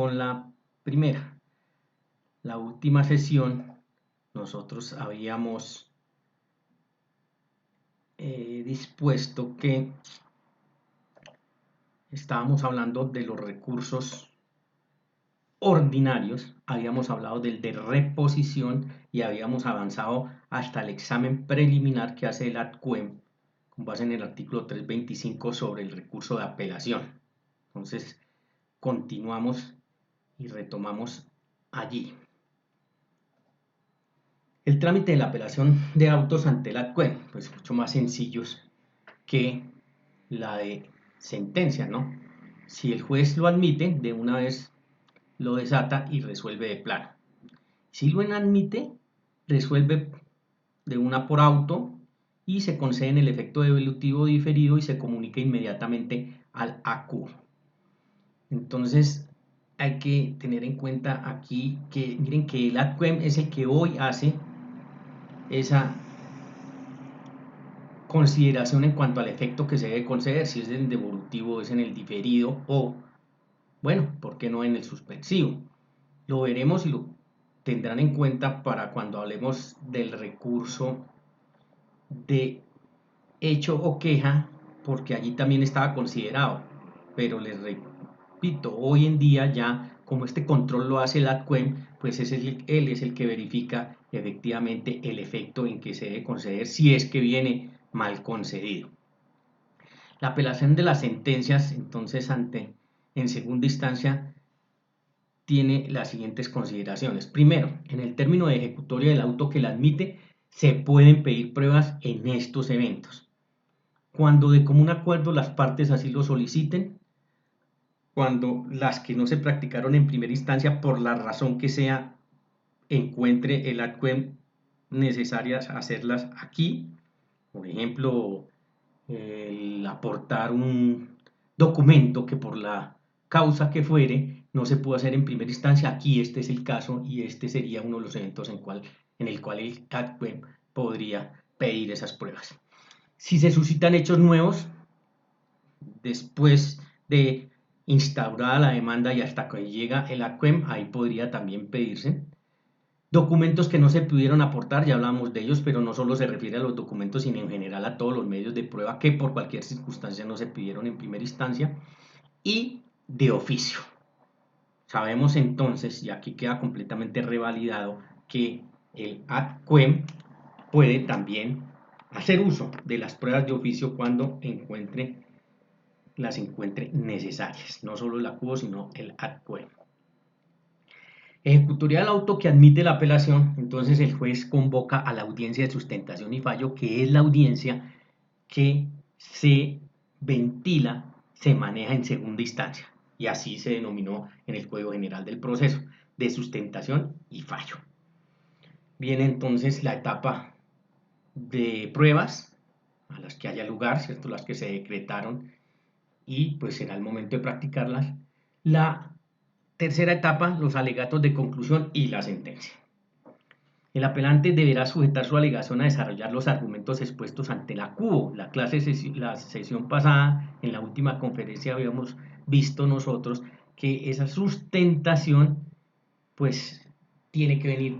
Con la primera. La última sesión nosotros habíamos dispuesto que estábamos hablando de los recursos ordinarios, habíamos hablado del de reposición y habíamos avanzado hasta el examen preliminar que hace el ADCUEM con base en el artículo 325 sobre el recurso de apelación. Entonces continuamos y retomamos allí. El trámite de la apelación de autos ante el ADCUEM, pues mucho más sencillos que la de sentencia, ¿no? Si el juez lo admite, de una vez lo desata y resuelve de plano. Si lo inadmite, resuelve de una por auto y se concede en el efecto devolutivo diferido y se comunica inmediatamente al ACU. Entonces hay que tener en cuenta aquí que miren que el ADCUEM es el que hoy hace esa consideración en cuanto al efecto que se debe conceder, si es en el devolutivo, es en el diferido o, bueno, ¿por qué no en el suspensivo? Lo veremos y lo tendrán en cuenta para cuando hablemos del recurso de hecho o queja, porque allí también estaba considerado, pero les repito, hoy en día ya como este control lo hace el ADCUEM, pues él es el que verifica efectivamente el efecto en que se debe conceder si es que viene mal concedido. La apelación de las sentencias, entonces, en segunda instancia, tiene las siguientes consideraciones. Primero, en el término de ejecutoria del auto que la admite, se pueden pedir pruebas en estos eventos. Cuando de común acuerdo las partes así lo soliciten, cuando las que no se practicaron en primera instancia, por la razón que sea, encuentre el ADCUEM necesarias hacerlas aquí. Por ejemplo, el aportar un documento que por la causa que fuere no se pudo hacer en primera instancia. Aquí este es el caso y este sería uno de los eventos en el cual el ADCUEM podría pedir esas pruebas. Si se suscitan hechos nuevos, después de instaurada la demanda y hasta que llega el ADCUEM, ahí podría también pedirse. Documentos que no se pudieron aportar, ya hablamos de ellos, pero no solo se refiere a los documentos, sino en general a todos los medios de prueba que por cualquier circunstancia no se pidieron en primera instancia. Y de oficio. Sabemos entonces, y aquí queda completamente revalidado, que el ADCUEM puede también hacer uso de las pruebas de oficio cuando las encuentre necesarias, no solo el ACUO, sino el ADCUEM. Ejecutoría del auto que admite la apelación, entonces el juez convoca a la audiencia de sustentación y fallo, que es la audiencia que se ventila, se maneja en segunda instancia, y así se denominó en el Código General del Proceso, de sustentación y fallo. Viene entonces la etapa de pruebas, a las que haya lugar, ¿cierto? Las que se decretaron, y pues será el momento de practicarlas. La tercera etapa, los alegatos de conclusión y la sentencia. El apelante deberá sujetar su alegación a desarrollar los argumentos expuestos ante la CUO. La sesión pasada, en la última conferencia, habíamos visto nosotros que esa sustentación, pues, tiene que venir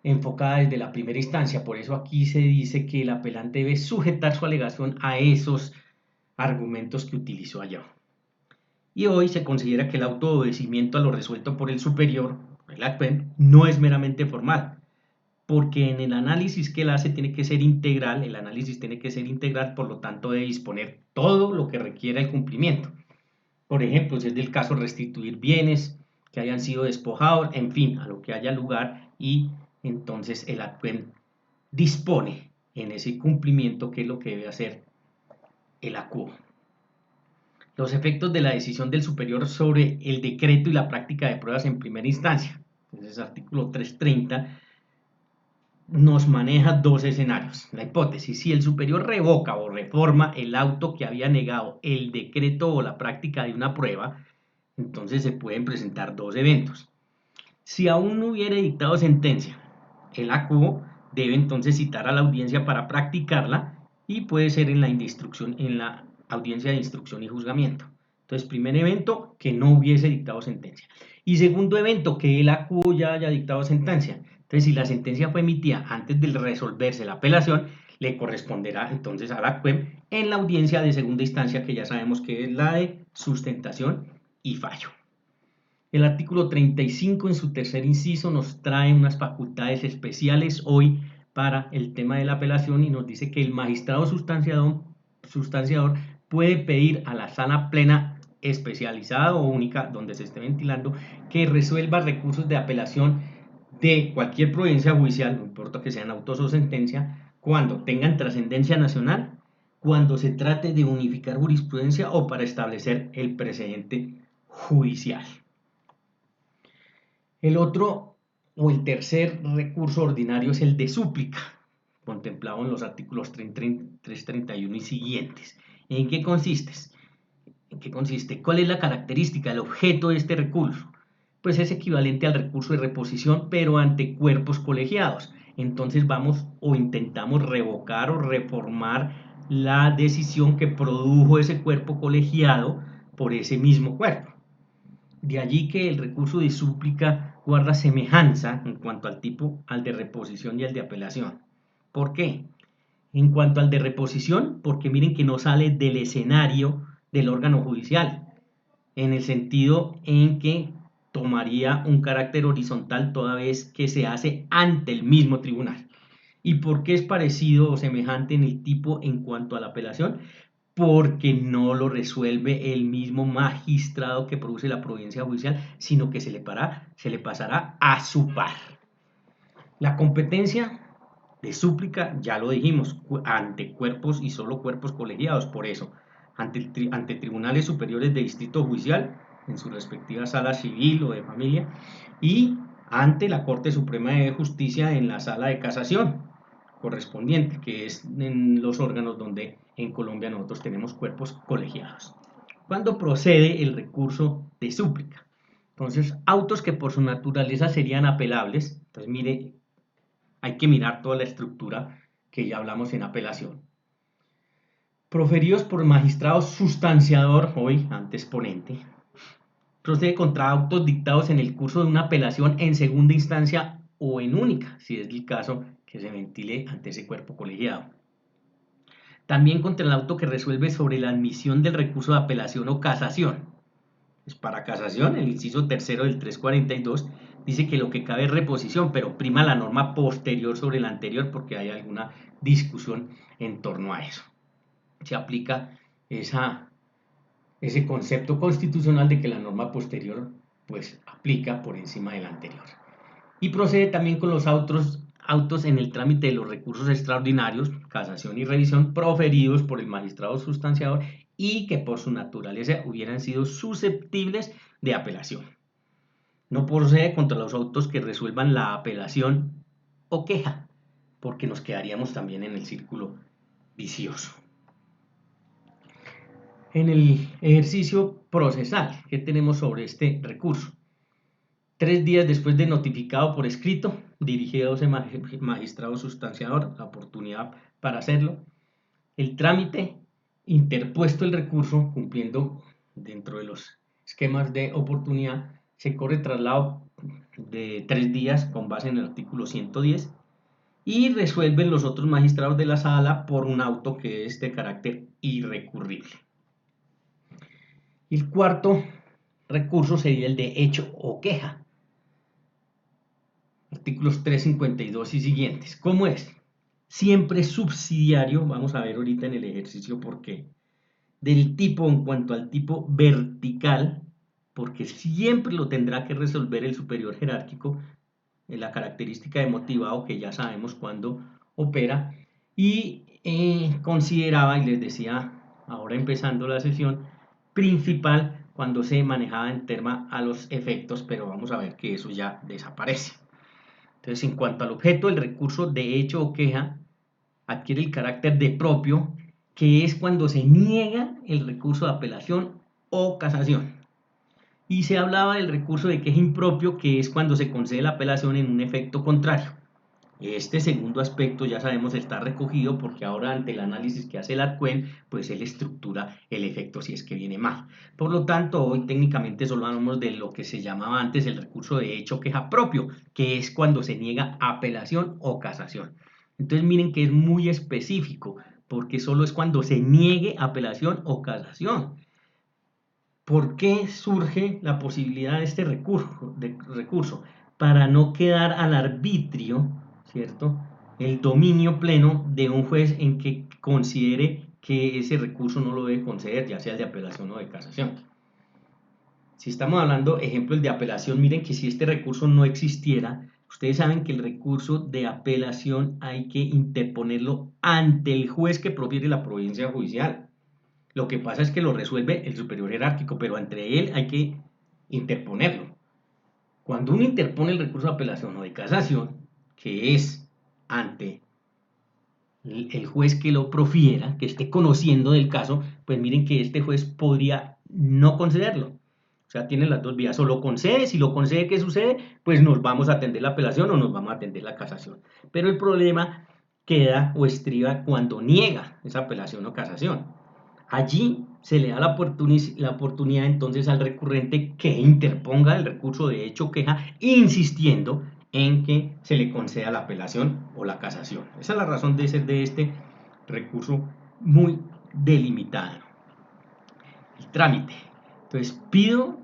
enfocada desde la primera instancia. Por eso aquí se dice que el apelante debe sujetar su alegación a esos argumentos que utilizó allá. Y hoy se considera que el autoobedecimiento a lo resuelto por el superior, el ADCUEM, no es meramente formal, porque en el análisis que él hace tiene que ser integral, el análisis tiene que ser integral, por lo tanto debe disponer todo lo que requiera el cumplimiento. Por ejemplo, si es del caso restituir bienes que hayan sido despojados, en fin, a lo que haya lugar, y entonces el ADCUEM dispone en ese cumplimiento qué es lo que debe hacer el ACUO. Los efectos de la decisión del superior sobre el decreto y la práctica de pruebas en primera instancia. Entonces, artículo 330 nos maneja dos escenarios. La hipótesis, si el superior revoca o reforma el auto que había negado el decreto o la práctica de una prueba, entonces se pueden presentar dos eventos. Si aún no hubiera dictado sentencia, el ACUO debe entonces citar a la audiencia para practicarla y puede ser en la audiencia de instrucción y juzgamiento. Entonces, primer evento, que no hubiese dictado sentencia. Y segundo evento, que el acuo ya haya dictado sentencia. Entonces, si la sentencia fue emitida antes de resolverse la apelación, le corresponderá entonces a la CUEM en la audiencia de segunda instancia, que ya sabemos que es la de sustentación y fallo. El artículo 35 en su tercer inciso nos trae unas facultades especiales hoy para el tema de la apelación y nos dice que el magistrado sustanciador puede pedir a la sala plena especializada o única donde se esté ventilando que resuelva recursos de apelación de cualquier providencia judicial, no importa que sean autos o sentencia, cuando tengan trascendencia nacional, cuando se trate de unificar jurisprudencia o para establecer el precedente judicial. El otro o el tercer recurso ordinario es el de súplica, contemplado en los artículos 331 y siguientes. ¿En qué consiste? ¿En qué consiste? ¿Cuál es la característica, el objeto de este recurso? Pues es equivalente al recurso de reposición, pero ante cuerpos colegiados. Entonces vamos o intentamos revocar o reformar la decisión que produjo ese cuerpo colegiado por ese mismo cuerpo. De allí que el recurso de súplica guarda semejanza en cuanto al tipo al de reposición y al de apelación. ¿Por qué? En cuanto al de reposición, porque miren que no sale del escenario del órgano judicial, en el sentido en que tomaría un carácter horizontal toda vez que se hace ante el mismo tribunal. ¿Y por qué es parecido o semejante en el tipo en cuanto a la apelación? Porque no lo resuelve el mismo magistrado que produce la providencia judicial, sino que se le pasará a su par. La competencia de súplica, ya lo dijimos, ante cuerpos y solo cuerpos colegiados, por eso, ante tribunales superiores de distrito judicial, en su respectiva sala civil o de familia, y ante la Corte Suprema de Justicia en la sala de casación correspondiente, que es en los órganos donde en Colombia nosotros tenemos cuerpos colegiados. ¿Cuándo procede el recurso de súplica? Entonces, autos que por su naturaleza serían apelables, entonces mire, hay que mirar toda la estructura que ya hablamos en apelación. Proferidos por magistrado sustanciador, hoy antes ponente, procede contra autos dictados en el curso de una apelación en segunda instancia o en única, si es el caso que se ventile ante ese cuerpo colegiado. También contra el auto que resuelve sobre la admisión del recurso de apelación o casación. Pues para casación, el inciso tercero del 342 dice que lo que cabe es reposición, pero prima la norma posterior sobre la anterior porque hay alguna discusión en torno a eso. Se aplica ese concepto constitucional de que la norma posterior pues aplica por encima de la anterior. Y procede también con los autos en el trámite de los recursos extraordinarios, casación y revisión, proferidos por el magistrado sustanciador y que por su naturaleza hubieran sido susceptibles de apelación. No procede contra los autos que resuelvan la apelación o queja, porque nos quedaríamos también en el círculo vicioso. En el ejercicio procesal, ¿qué tenemos sobre este recurso? 3 días después de notificado por escrito, dirigido a ese magistrado sustanciador, la oportunidad para hacerlo, el trámite, interpuesto el recurso, cumpliendo dentro de los esquemas de oportunidad, se corre traslado de 3 días con base en el artículo 110 y resuelven los otros magistrados de la sala por un auto que es de carácter irrecurrible. Y el cuarto recurso sería el de hecho o queja. Artículos 352 y siguientes. ¿Cómo es? Siempre subsidiario, vamos a ver ahorita en el ejercicio por qué, del tipo en cuanto al tipo vertical, porque siempre lo tendrá que resolver el superior jerárquico, en la característica de motivado que ya sabemos cuando opera, y consideraba, y les decía ahora empezando la sesión, principal cuando se manejaba en tema a los efectos, pero vamos a ver que eso ya desaparece. Entonces, en cuanto al objeto, el recurso de hecho o queja adquiere el carácter de propio, que es cuando se niega el recurso de apelación o casación. Y se hablaba del recurso de queja impropio, que es cuando se concede la apelación en un efecto contrario. Este segundo aspecto ya sabemos está recogido porque ahora ante el análisis que hace el ADCUEM, pues él estructura el efecto si es que viene mal. Por lo tanto, hoy técnicamente solo hablamos de lo que se llamaba antes el recurso de hecho queja propio, que es cuando se niega apelación o casación. Entonces miren que es muy específico, porque solo es cuando se niegue apelación o casación. ¿Por qué surge la posibilidad de este recurso? Para no quedar al arbitrio, ¿cierto? El dominio pleno de un juez en que considere que ese recurso no lo debe conceder, ya sea el de apelación o de casación. Si estamos hablando, ejemplo, el de apelación, miren que si este recurso no existiera, ustedes saben que el recurso de apelación hay que interponerlo ante el juez que profiere la providencia judicial. Lo que pasa es que lo resuelve el superior jerárquico, pero entre él hay que interponerlo. Cuando uno interpone el recurso de apelación o de casación, que es ante el juez que lo profiera, que esté conociendo del caso, pues miren que este juez podría no concederlo. O sea, tiene las dos vías, o lo concede, si lo concede, ¿qué sucede? Pues nos vamos a atender la apelación o nos vamos a atender la casación. Pero el problema queda o estriba cuando niega esa apelación o casación. Allí se le da la oportunidad entonces al recurrente que interponga el recurso de hecho queja, insistiendo en que se le conceda la apelación o la casación. Esa es la razón de ser de este recurso muy delimitado. El trámite. Entonces pido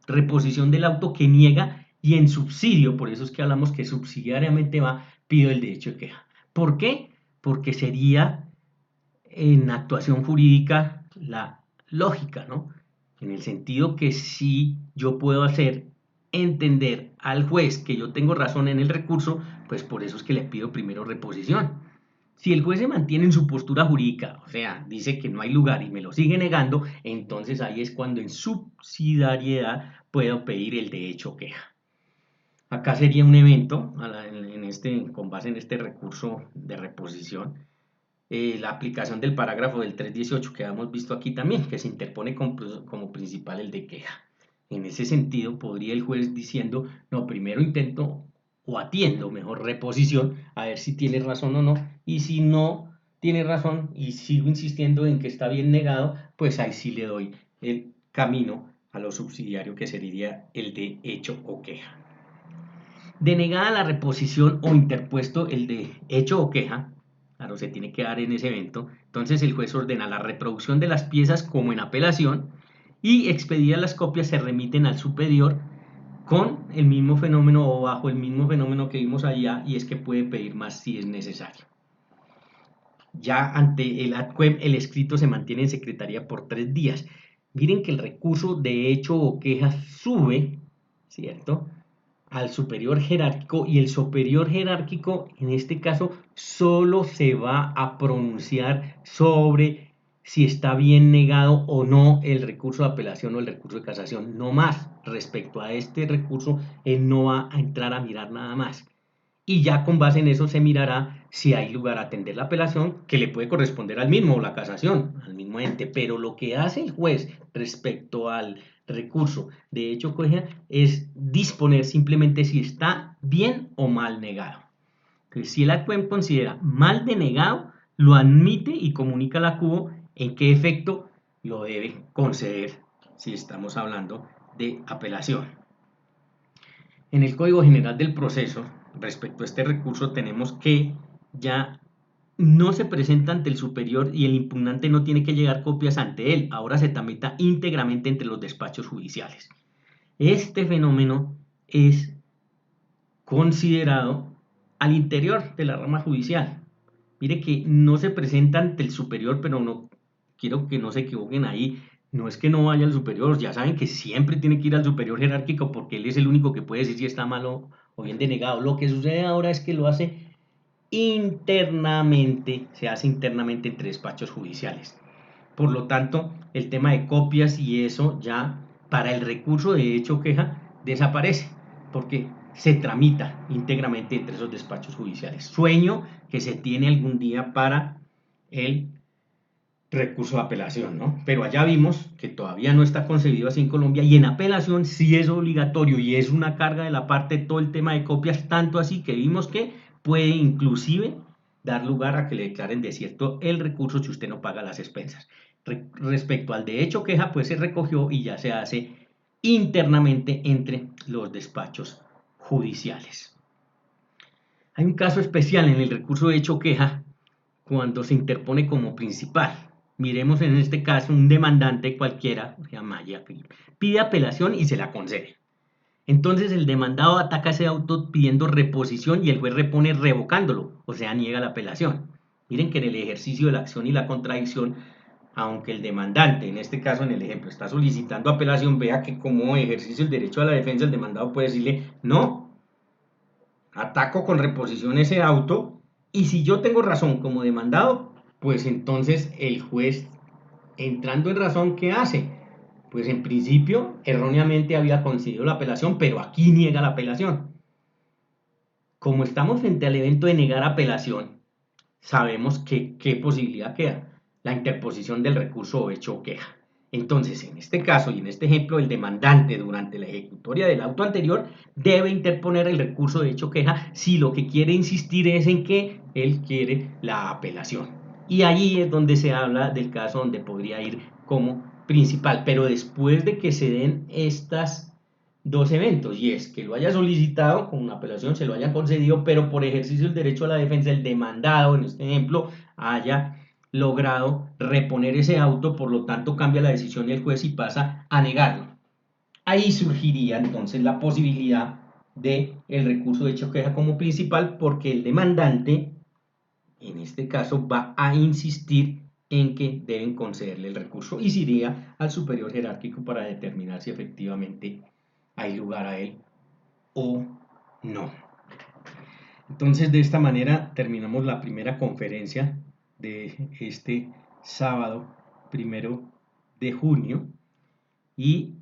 reposición del auto que niega y en subsidio, por eso es que hablamos que subsidiariamente va, pido el derecho de queja. ¿Por qué? Porque sería en actuación jurídica la lógica, ¿no? En el sentido que si yo puedo hacer entender al juez que yo tengo razón en el recurso, pues por eso es que le pido primero reposición. Si el juez se mantiene en su postura jurídica, o sea, dice que no hay lugar y me lo sigue negando, entonces ahí es cuando en subsidiariedad puedo pedir el de hecho queja. Acá sería un evento con base en este recurso de reposición, la aplicación del parágrafo del 318 que hemos visto aquí también, que se interpone como principal el de queja. En ese sentido, podría el juez diciendo, no, primero intento o atiendo, mejor reposición, a ver si tiene razón o no, y si no tiene razón y sigo insistiendo en que está bien negado, pues ahí sí le doy el camino a lo subsidiario que sería el de hecho o queja. Denegada la reposición o interpuesto el de hecho o queja, claro, se tiene que dar en ese evento, entonces el juez ordena la reproducción de las piezas como en apelación y expedidas las copias se remiten al superior con el mismo fenómeno o bajo el mismo fenómeno que vimos allá, y es que puede pedir más si es necesario. Ya ante el ADCUEM el escrito se mantiene en secretaría por 3 días. Miren que el recurso de hecho o queja sube, ¿cierto?, al superior jerárquico, y el superior jerárquico en este caso solo se va a pronunciar sobre si está bien negado o no el recurso de apelación o el recurso de casación, no más. Respecto a este recurso, él no va a entrar a mirar nada más. Y ya con base en eso se mirará si hay lugar a atender la apelación, que le puede corresponder al mismo, o la casación, al mismo ente. Pero lo que hace el juez respecto al recurso de hecho queja es disponer simplemente si está bien o mal negado. Entonces, si el ADCUEM considera mal denegado, lo admite y comunica a la CUBO en qué efecto lo debe conceder si estamos hablando de apelación. En el Código General del Proceso, respecto a este recurso, tenemos que ya no se presenta ante el superior y el impugnante no tiene que llegar copias ante él, ahora se tramita íntegramente entre los despachos judiciales. Este fenómeno es considerado al interior de la rama judicial. Mire que no se presenta ante el superior, pero no quiero que no se equivoquen ahí. No es que no vaya al superior, ya saben que siempre tiene que ir al superior jerárquico porque él es el único que puede decir si está malo o bien denegado. Lo que sucede ahora es que lo hace internamente, se hace internamente entre despachos judiciales. Por lo tanto, el tema de copias y eso ya para el recurso de hecho queja desaparece, porque se tramita íntegramente entre esos despachos judiciales. Sueño que se tiene algún día para el recurso de apelación, ¿no? Pero allá vimos que todavía no está concebido así en Colombia, y en apelación sí es obligatorio y es una carga de la parte todo el tema de copias, tanto así que vimos que puede inclusive dar lugar a que le declaren desierto el recurso si usted no paga las expensas. Respecto al de hecho queja, pues se recogió y ya se hace internamente entre los despachos judiciales. Hay un caso especial en el recurso de hecho queja cuando se interpone como principal. Miremos en este caso un demandante cualquiera, se llama Maya, pide apelación y se la concede. Entonces el demandado ataca ese auto pidiendo reposición y el juez repone revocándolo, o sea, niega la apelación. Miren que en el ejercicio de la acción y la contradicción, aunque el demandante, en este caso en el ejemplo, está solicitando apelación, vea que como ejercicio del derecho a la defensa, el demandado puede decirle, no, ataco con reposición ese auto y si yo tengo razón como demandado, pues entonces el juez, entrando en razón, ¿qué hace? Pues en principio erróneamente había concedido la apelación, pero aquí niega la apelación. Como estamos frente al evento de negar apelación, sabemos que qué posibilidad queda, la interposición del recurso o hecho o queja. Entonces, en este caso y en este ejemplo, el demandante durante la ejecutoria del auto anterior debe interponer el recurso de hecho queja si lo que quiere insistir es en que él quiere la apelación. Y allí es donde se habla del caso donde podría ir como principal, pero después de que se den estas dos eventos, y es que lo haya solicitado con una apelación, se lo hayan concedido, pero por ejercicio del derecho a la defensa, el demandado, en este ejemplo, haya logrado reponer ese auto, por lo tanto cambia la decisión del juez y pasa a negarlo. Ahí surgiría entonces la posibilidad de el recurso de hecho queja como principal, porque el demandante, en este caso, va a insistir en que deben concederle el recurso y se iría al superior jerárquico para determinar si efectivamente hay lugar a él o no. Entonces, de esta manera terminamos la primera conferencia de este sábado 1 de junio y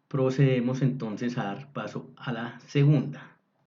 procedemos entonces a dar paso a la segunda.